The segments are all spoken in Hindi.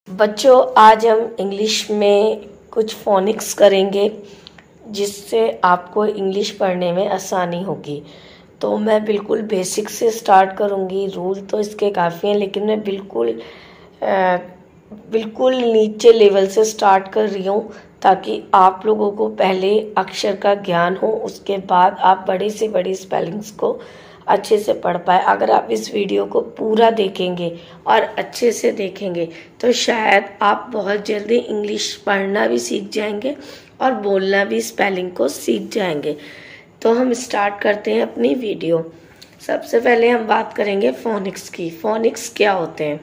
बच्चों, आज हम इंग्लिश में कुछ फोनिक्स करेंगे जिससे आपको इंग्लिश पढ़ने में आसानी होगी। तो मैं बिल्कुल बेसिक से स्टार्ट करूंगी। रूल तो इसके काफ़ी हैं, लेकिन मैं बिल्कुल नीचे लेवल से स्टार्ट कर रही हूँ ताकि आप लोगों को पहले अक्षर का ज्ञान हो, उसके बाद आप बड़ी से बड़ी स्पेलिंग्स को अच्छे से पढ़ पाए। अगर आप इस वीडियो को पूरा देखेंगे और अच्छे से देखेंगे तो शायद आप बहुत जल्दी इंग्लिश पढ़ना भी सीख जाएंगे और बोलना भी स्पेलिंग को सीख जाएंगे। तो हम स्टार्ट करते हैं अपनी वीडियो। सबसे पहले हम बात करेंगे फोनिक्स की। फोनिक्स क्या होते हैं?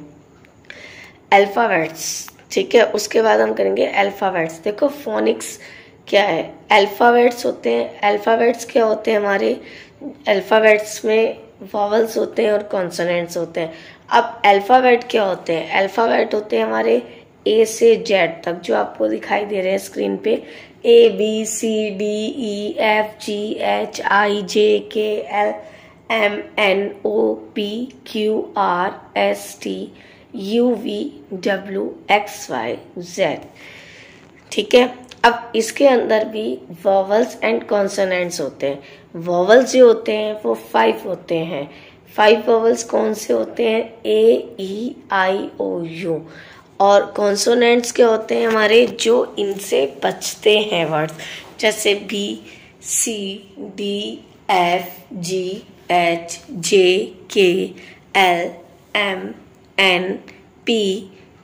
अल्फ़ाबेट्स, ठीक है। उसके बाद हम करेंगे अल्फ़ाबेट्स। देखो फोनिक्स क्या है। अल्फ़ाबेट्स होते हैं। अल्फ़ाबेट्स क्या होते हैं? हमारे अल्फ़ाबेट्स में वॉवल्स होते हैं और कॉन्सोनेंट्स होते हैं। अब अल्फ़ाबेट क्या होते हैं? अल्फ़ाबेट होते हैं हमारे ए से जेड तक, जो आपको दिखाई दे रहे हैं स्क्रीन पे। A B C D E F G H I J K L M N O P Q R S T U V W X Y Z, ठीक है। अब इसके अंदर भी वॉवल्स एंड कॉन्सोनेंट्स होते हैं। वॉवल्स जो होते हैं वो 5 होते हैं। 5 वॉवल्स कौन से होते हैं? ए ई आई ओ यू। और कॉन्सोनेंट्स के होते हैं हमारे जो इनसे बचते हैं वर्ड्स, जैसे B C D F G H J K L M N P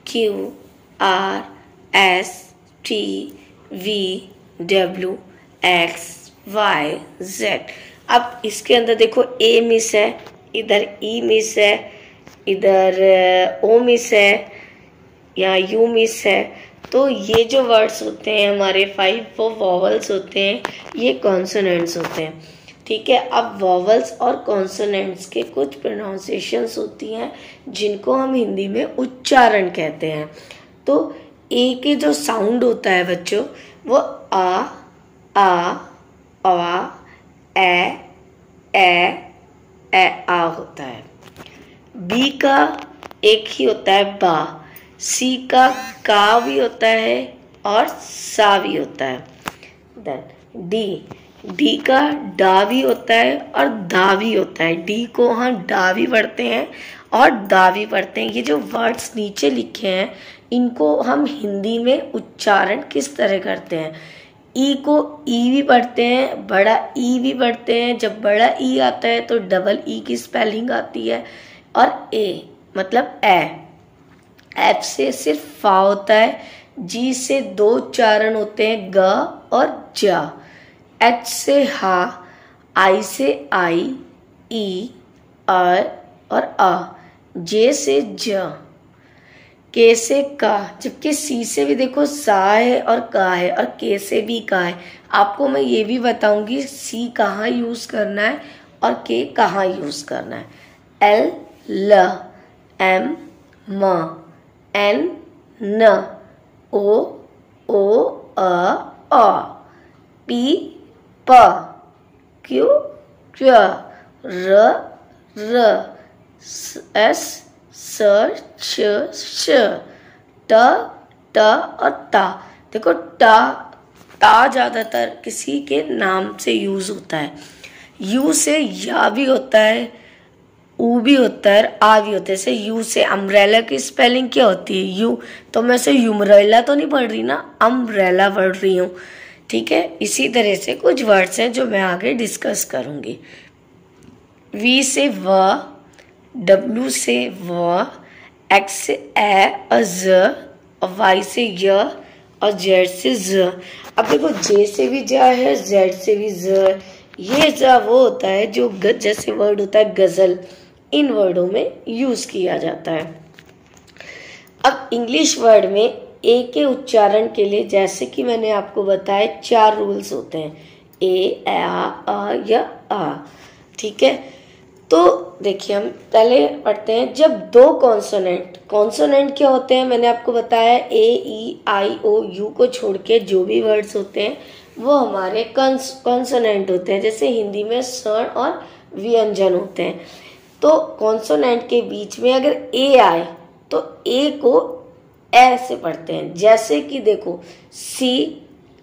Q R S T V W X Y Z. अब इसके अंदर देखो ए मिस है, इधर ई मिस है, इधर ओ मिस है, यहाँ यू मिस है। तो ये जो वर्ड्स होते हैं हमारे 5 वो वॉवल्स होते हैं, ये कॉन्सोनेंट्स होते हैं, ठीक है। अब वॉवल्स और कॉन्सोनेंट्स के कुछ प्रोनाउंसिएशंस होती हैं जिनको हम हिंदी में उच्चारण कहते हैं। तो ए के जो साउंड होता है बच्चों, वो आ ए आ होता है। बी का एक ही होता है बा। सी का भी होता है और सा भी होता है। देन डी का डा भी होता है और दा भी होता है। डी को हम डा भी पढ़ते हैं और दा भी पढ़ते हैं। ये जो वर्ड्स नीचे लिखे हैं इनको हम हिंदी में उच्चारण किस तरह करते हैं? ई को ई भी पढ़ते हैं, बड़ा ई भी पढ़ते हैं। जब बड़ा ई आता है तो डबल ई की स्पेलिंग आती है। और ए मतलब ए। एफ से सिर्फ फा होता है। जी से 2 उच्चारण होते हैं, ग और जा। एच से हा, आई से आई, ई और आ, जे से ज, के से का। जबकि सी से भी देखो सा है और का है, और के से भी का है। आपको मैं ये भी बताऊंगी सी कहाँ यूज करना है और के कहाँ यूज करना है। एल ल, एम म, एन न, ओ अ, पी प, क्यू च, र एस स श ट और ता। देखो ता ज्यादातर किसी के नाम से यूज होता है। यू से या भी होता है, ऊ भी होता है, आ भी होता है। जैसे यू से अम्ब्रेला की स्पेलिंग क्या होती है? यू। तो मैं से यूमरेला तो नहीं पढ़ रही ना, अम्ब्रेला पढ़ रही हूँ, ठीक है। इसी तरह से कुछ वर्ड्स हैं जो मैं आगे डिस्कस करूंगी। वी से व, डब्ल्यू से व, एक्स से ए और ज, और वाई से य और जेड से ज। अब देखो जे से भी जा है, जेड से भी ज। ये जा वो होता है जो जैसे वर्ड होता है गजल, इन वर्डों में यूज किया जाता है। अब इंग्लिश वर्ड में ए के उच्चारण के लिए जैसे कि मैंने आपको बताया 4 रूल्स होते हैं, ए आ या आ, ठीक है। तो देखिए हम पहले पढ़ते हैं। जब 2 कॉन्सोनेंट क्या होते हैं? मैंने आपको बताया ए ई आई ओ यू को छोड़ के जो भी वर्ड्स होते हैं वो हमारे कॉन्सोनेंट होते हैं। जैसे हिंदी में स्वर्ण और व्यंजन होते हैं। तो कॉन्सोनेंट के बीच में अगर ए आए तो ए को ए से पढ़ते हैं। जैसे कि देखो सी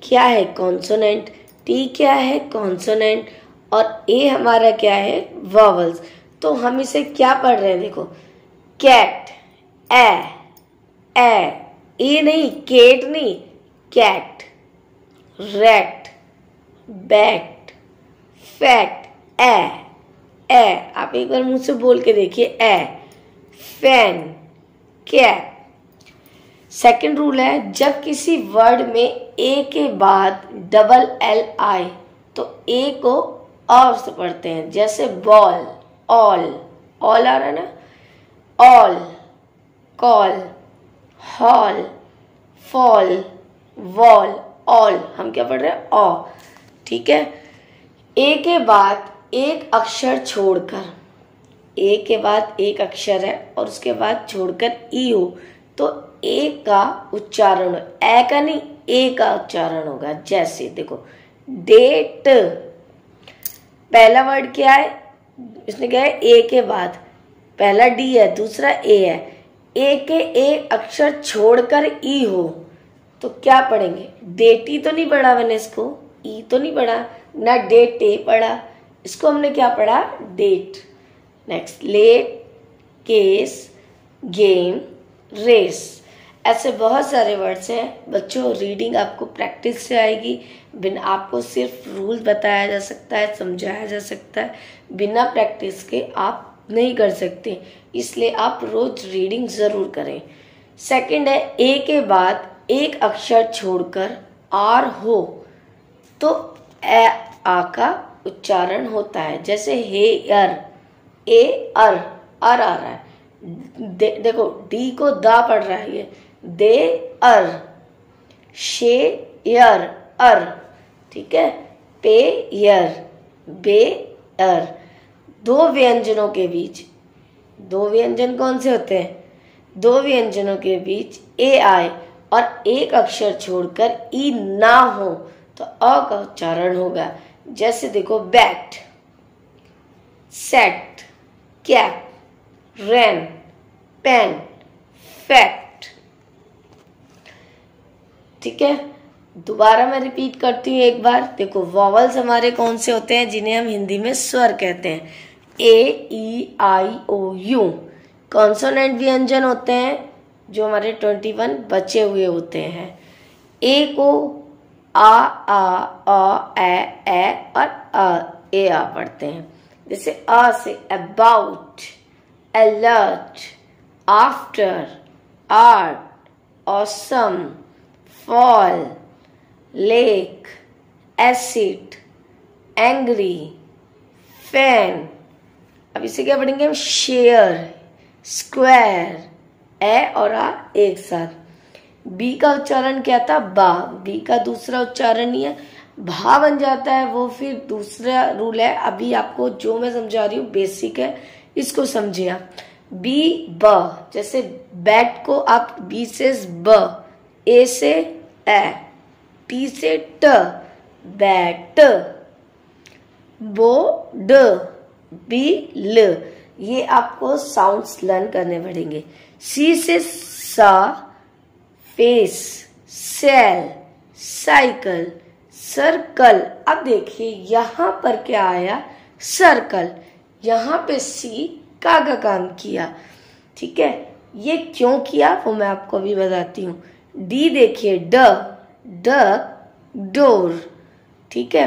क्या है कॉन्सोनेंट, टी क्या है कॉन्सोनेंट और ए हमारा क्या है वॉवल्स। तो हम इसे क्या पढ़ रहे हैं, देखो कैट ए नहीं, केट नहीं, कैट, रैट, बैट, फैट, ए। आप एक बार मुंह से बोल के देखिए ए, फैन, कैप। सेकंड रूल है, जब किसी वर्ड में ए के बाद डबल एल आए तो ए को और से पढ़ते हैं। जैसे बॉल, ऑल आ रहा है ना, all, call, hall, fall, wall, all. हम क्या पढ़ रहे हैं, ऑ। ठीक है, ए के बाद एक अक्षर छोड़कर, ए के बाद एक अक्षर है और उसके बाद छोड़कर ई हो तो ए का उच्चारण, ए का नहीं ए का उच्चारण होगा। जैसे देखो डेट, पहला वर्ड क्या है, इसने क्या है ए के बाद, पहला डी है दूसरा ए है, ए के एक अक्षर छोड़कर ई हो तो क्या पढ़ेंगे, डेटी तो नहीं पढ़ा मैंने इसको, ई तो नहीं पढ़ा ना, डेट ए पढ़ा, इसको हमने क्या पढ़ा, date. Next late, case, game, race. ऐसे बहुत सारे वर्ड्स हैं बच्चों। रीडिंग आपको प्रैक्टिस से आएगी, बिना आपको सिर्फ रूल बताया जा सकता है, समझाया जा सकता है, बिना प्रैक्टिस के आप नहीं कर सकते, इसलिए आप रोज रीडिंग जरूर करें। सेकंड है, ए के बाद एक अक्षर छोड़कर आर हो तो ए आ का उच्चारण होता है। जैसे हे यर, ए अर आ रहा है, देखो डी को दा पढ़ रहा है ये, दे अर, शे यर अर, ठीक है, पे यर, बे अर। दो व्यंजनों के बीच, दो व्यंजन कौन से होते हैं, दो व्यंजनों के बीच ए आए और एक अक्षर छोड़कर ई ना हो तो अ का उच्चारण होगा। जैसे देखो बैट, सेट, कैप, रैन, पेन, फैक्ट। ठीक है, दोबारा मैं रिपीट करती हूँ एक बार। देखो वॉवल्स हमारे कौन से होते हैं जिन्हें हम हिंदी में स्वर कहते हैं, ए ई आई ओ यू। कॉन्सोनेंट व्यंजन होते हैं जो हमारे 21 बचे हुए होते हैं। ए को आ ए और ए आ पढ़ते हैं। जैसे अ से about, alert, after, art, awesome, fall, lake, acid, angry, fan. अब इसे क्या पढ़ेंगे हम, शेयर, स्क्वायर, ए और आ एक साथ। बी का उच्चारण क्या था, बा, बी का दूसरा उच्चारण ही है, भा बन जाता है वो, फिर दूसरा रूल है। अभी आपको जो मैं समझा रही हूँ बेसिक है, इसको समझिए आप। बी ब, जैसे बैट को आप बी से ब, ए से ए, टी से ट, बैट, बो ड, बी ल। ये आपको साउंड्स लर्न करने पड़ेंगे। सी से सा, फेस, सेल, साइकिल, सर्कल। अब देखिए यहां पर क्या आया, सर्कल, यहां पे सी का काम किया। ठीक है, ये क्यों किया वो मैं आपको अभी बताती हूँ। डी देखिए, ड, डोर। ठीक है,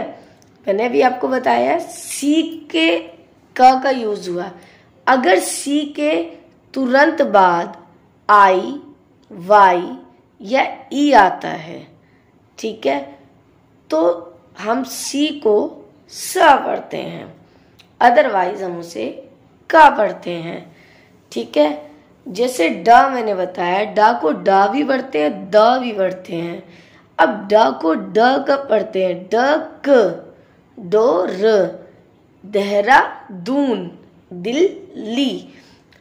मैंने भी आपको बताया सी के का यूज हुआ। अगर सी के तुरंत बाद आई, वाई या ई आता है, ठीक है, तो हम सी को स पढ़ते हैं, अदरवाइज हम उसे का पढ़ते हैं। ठीक है, जैसे ड मैंने बताया, डा को डा भी पढ़ते हैं, द भी पढ़ते हैं। अब ड को ड कब पढ़ते हैं, ड क, डोर, देहरादून, दिल्ली।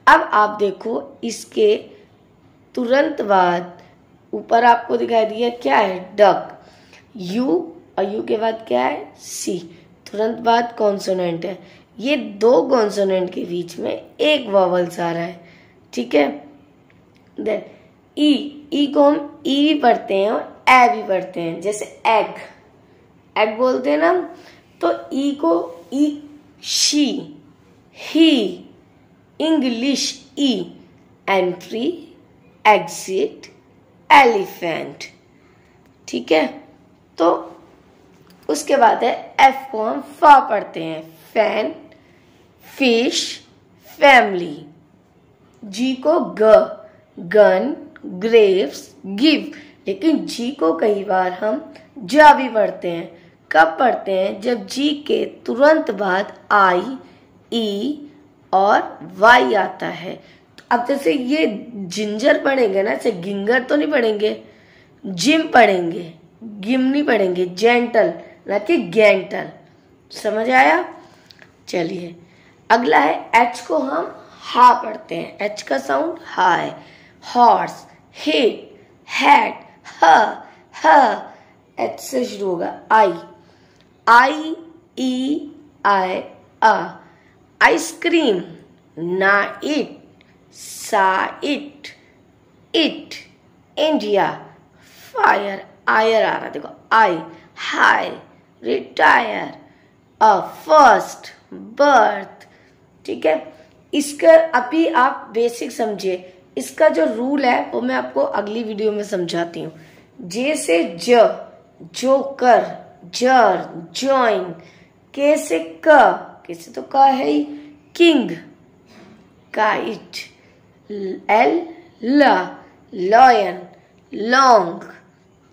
अब आप देखो इसके तुरंत बाद ऊपर आपको दिखाई दिया क्या है, डक, यू और यू के बाद क्या है, सी, तुरंत बाद कॉन्सोनेंट है। ये दो कॉन्सोनेंट के बीच में एक वॉवल्स आ रहा है। ठीक है, देन ई, ई को हम ई भी पढ़ते हैं और ए भी पढ़ते हैं, जैसे एग, एग बोलते हैं ना, तो ई को ई, शी, ही, इंग्लिश ई, एंट्री, एग्जिट, एलिफेंट। ठीक है, तो उसके बाद है एफ को हम फा पढ़ते हैं, फैन, फिश, फैमिली। जी को ग, गन, ग्रेव्स, गिव, लेकिन जी को कई बार हम जा भी पढ़ते हैं। कब पढ़ते हैं? जब जी के तुरंत बाद आई, ई और वाई आता है। अब जैसे ये जिंजर पढ़ेंगे ना, जैसे गिंगर तो नहीं पढ़ेंगे, जिम पढ़ेंगे, गिम नहीं पढ़ेंगे, जेंटल ना कि गैंटल। समझ आया? चलिए अगला है एच को हम हा पढ़ते हैं, एच का साउंड हा है। हॉर्स, हेट, हैट, ह, एच से शुरू होगा। आई, आई, ई, आई, आ। आइसक्रीम, ना इट, सा इट, इट। इंडिया, फायर, आयर आ रहा देखो, आई, हाई, रिटायर, अ फर्स्ट, बर्थ। ठीक है, इसका अभी आप बेसिक समझिए। इसका जो रूल है वो मैं आपको अगली वीडियो में समझाती हूँ। जे से ज, जोकर, जर, जॉइन। के से क, के से तो क है ही, किंग, काइट। एल, ल, लॉयन, लॉन्ग,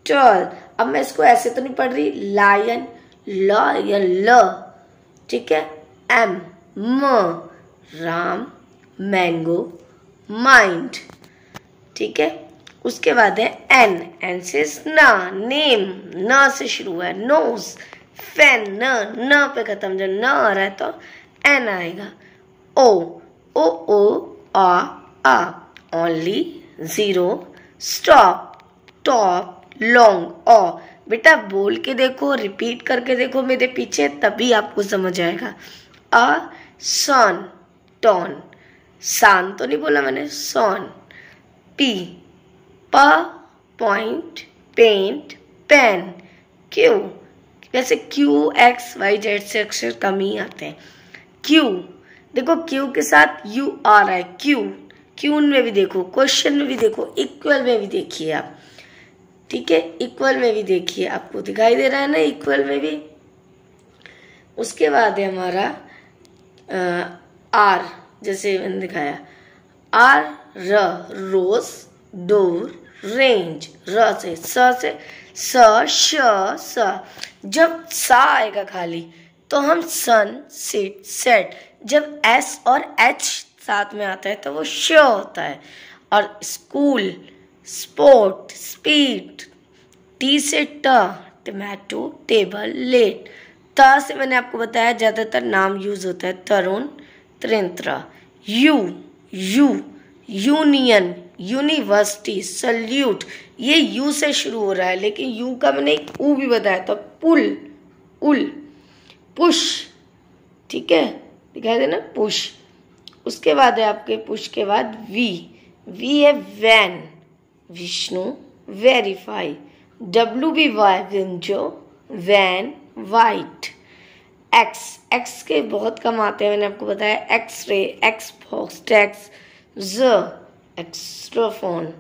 टॉल। अब मैं इसको ऐसे तो नहीं पढ़ रही, लायन, लॉयन, ल। ठीक है, एम, म, राम, मैंगो, माइंड। ठीक है, उसके बाद है एन, एन से ना, नेम, न से शुरू है, नोज, फैन, न पे खत्म, जब न आ रहा है तो एन आएगा। ओ, ओ, आ, only, zero, stop, top, long, ओ। बेटा बोल के देखो, रिपीट करके देखो मेरे पीछे, तभी आपको समझ आएगा। अ, सन, टॉन, सान तो नहीं बोला मैंने, सॉन। पी, प, पॉइंट, पेंट, पेन। क्यू, वैसे क्यू एक्स वाई जेड से अक्षर कम ही आते हैं। क्यू, देखो क्यू के साथ यू आ रहा है, क्यू, क्यून में भी देखो, क्वेश्चन में भी देखो, इक्वल में भी देखिए आप। ठीक है, इक्वल में भी देखिए, आपको दिखाई दे रहा है ना इक्वल में भी। उसके बाद है हमारा आर, जैसे मैंने दिखाया, आर, र, रोज, डोर, रेंज। र से, स, श, जब सा आएगा खाली तो हम सन, सिट, सेट। जब एस और एच साथ में आता है तो वो श होता है। और स्कूल, स्पोर्ट, स्पीड। टी से ट, टमाटो, टेबल, लेट। त से मैंने आपको बताया ज्यादातर नाम यूज होता है, तरुण, त्रिंत्र। U, union, university, salute. ये यू से शुरू हो रहा है, लेकिन यू का मैंने एक ऊ भी बताया था, पुल, उल, पुश। ठीक है, दिखाई देना, पुश। उसके बाद है आपके पुश के बाद वी है van, Vishnu, verify. W B Y, Winzo, van, white. X के बहुत कम आते हैं, मैंने आपको बताया, एक्सरे, एक्सबॉक्स, टैक्स, ज, एक्स्ट्रोफोन।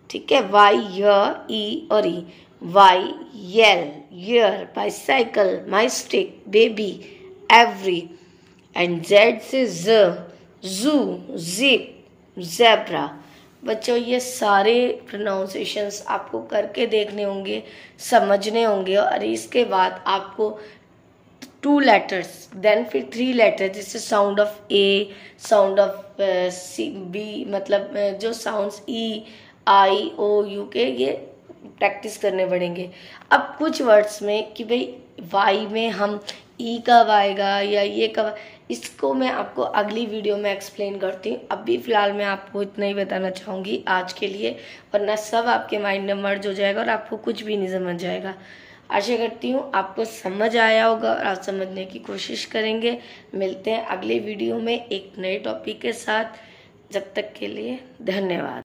ठीक है, वाई, ई और E. Y, yell, year, bicycle, my stick, baby, every. And Z से जू, जिप, जेब्रा। बच्चों ये सारे प्रोनाउंसिएशंस आपको करके देखने होंगे, समझने होंगे, और इसके बाद आपको 2 लेटर्स, देन फिर 3 लेटर, जैसे sound of A, sound of C, B, मतलब जो sounds E, I, O, you के, ये प्रैक्टिस करने पड़ेंगे। अब कुछ वर्ड्स में कि भाई वाई में हम ई कब आएगा या ये कब, इसको मैं आपको अगली वीडियो में एक्सप्लेन करती हूँ। अभी फिलहाल मैं आपको इतना ही बताना चाहूँगी आज के लिए, वरना सब आपके माइंड में मर्ज हो जाएगा और आपको कुछ भी नहीं समझ आएगा। आशा करती हूँ आपको समझ आया होगा और आप समझने की कोशिश करेंगे। मिलते हैं अगले वीडियो में एक नए टॉपिक के साथ। जब तक के लिए धन्यवाद।